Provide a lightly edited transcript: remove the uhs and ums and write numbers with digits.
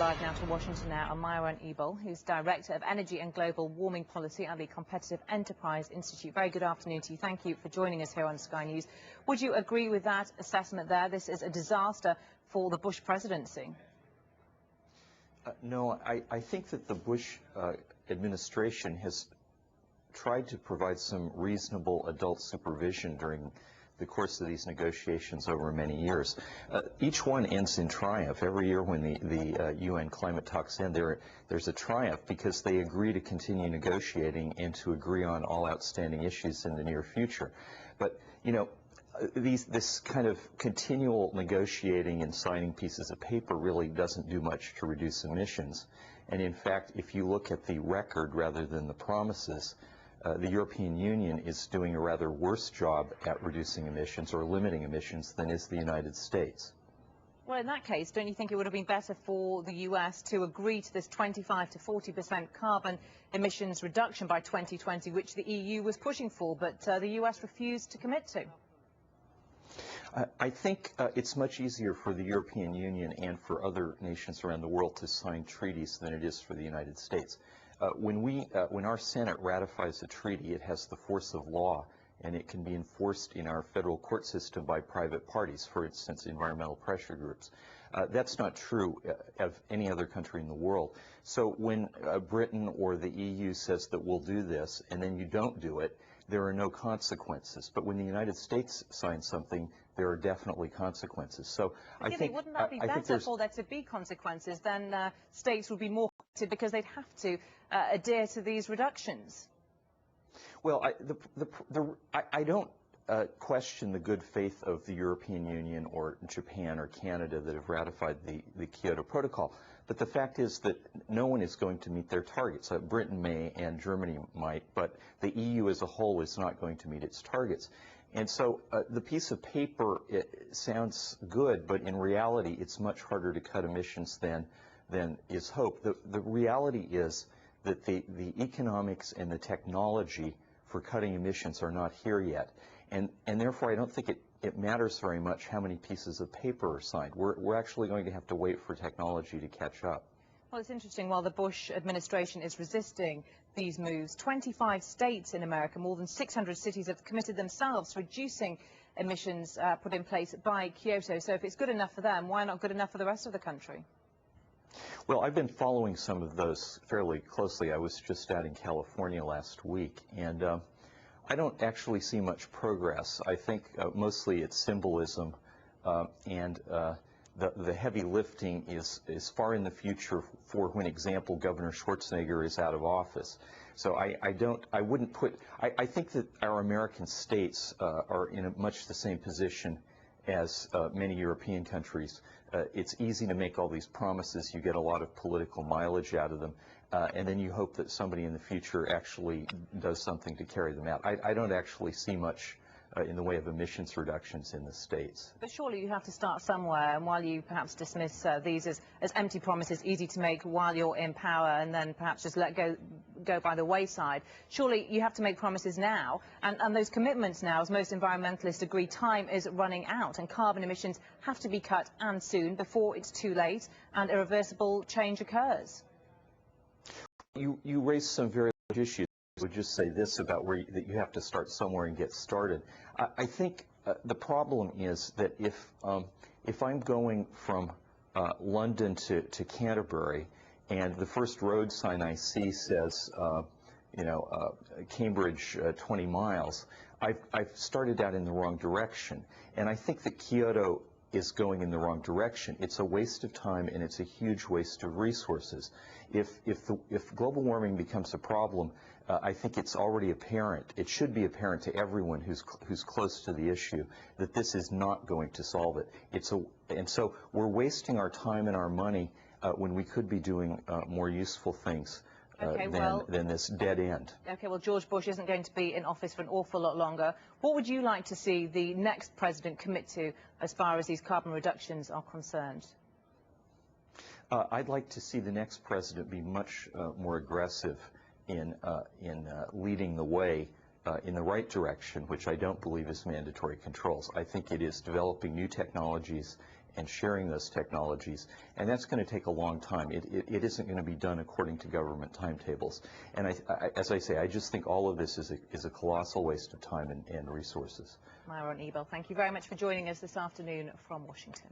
live now to Washington now are Myron Ebell, who's Director of Energy and Global Warming Policy at the Competitive Enterprise Institute. Very good afternoon to you. Thank you for joining us here on Sky News. Would you agree with that assessment there? This is a disaster for the Bush presidency. No, I think that the Bush administration has tried to provide some reasonable adult supervision during the course of these negotiations over many years. Each one ends in triumph. Every year when the UN climate talks end, there's a triumph because they agree to continue negotiating and to agree on all outstanding issues in the near future. But, you know, this kind of continual negotiating and signing pieces of paper really doesn't do much to reduce emissions. And in fact, if you look at the record rather than the promises, the European Union is doing a rather worse job at reducing emissions or limiting emissions than is the United States. Well, in that case, don't you think it would have been better for the US to agree to this 25 to 40% carbon emissions reduction by 2020, which the EU was pushing for, but the US refused to commit to? I think it's much easier for the European Union and for other nations around the world to sign treaties than it is for the United States. When our Senate ratifies a treaty, it has the force of law, and it can be enforced in our federal court system by private parties, for instance, environmental pressure groups. That's not true of any other country in the world. So when Britain or the EU says that we'll do this, and then you don't do it, there are no consequences. But when the United States signs something, there are definitely consequences. So I think wouldn't that be better for there to be consequences? Then states would be more committed because they'd have to adhere to these reductions. Well, I don't question the good faith of the European Union or Japan or Canada that have ratified the Kyoto Protocol. But the fact is that no one is going to meet their targets. Britain may and Germany might, but the EU as a whole is not going to meet its targets. And so the piece of paper, it sounds good, but in reality it's much harder to cut emissions than is hoped. The reality is that the economics and the technology for cutting emissions are not here yet. And therefore I don't think it matters very much how many pieces of paper are signed. We're actually going to have to wait for technology to catch up. Well, it's interesting, while the Bush administration is resisting these moves, 25 states in America, more than 600 cities, have committed themselves to reducing emissions put in place by Kyoto. So if it's good enough for them, why not good enough for the rest of the country? Well, I've been following some of those fairly closely. I was just out in California last week, and I don't actually see much progress. I think mostly it's symbolism, and the heavy lifting is far in the future for when, example, Governor Schwarzenegger is out of office. So I think that our American states are in much the same position as many European countries. It's easy to make all these promises. You get a lot of political mileage out of them, and then you hope that somebody in the future actually does something to carry them out. I don't actually see much in the way of emissions reductions in the states. But surely you have to start somewhere, and while you perhaps dismiss these as empty promises, easy to make while you're in power, and then perhaps just let go by the wayside, surely you have to make promises now, and those commitments now, as most environmentalists agree, time is running out, and carbon emissions have to be cut, and soon, before it's too late and irreversible change occurs. You raised some very large issues. I would just say this about that you have to start somewhere and get started. I think the problem is that if I'm going from London to Canterbury, and the first road sign I see says, Cambridge 20 miles, I've started out in the wrong direction. And I think that Kyoto is going in the wrong direction. It's a waste of time, and it's a huge waste of resources. If global warming becomes a problem, I think it's already apparent. It should be apparent to everyone who's close to the issue that this is not going to solve it. And so we're wasting our time and our money when we could be doing more useful things than this dead end. Okay, well, George Bush isn't going to be in office for an awful lot longer. What would you like to see the next president commit to as far as these carbon reductions are concerned? I'd like to see the next president be much more aggressive in leading the way in the right direction, which I don't believe is mandatory controls. I think it is developing new technologies and sharing those technologies, and that's going to take a long time. It isn't going to be done according to government timetables. And as I say, I just think all of this is a colossal waste of time and resources. Myron Ebell, thank you very much for joining us this afternoon from Washington.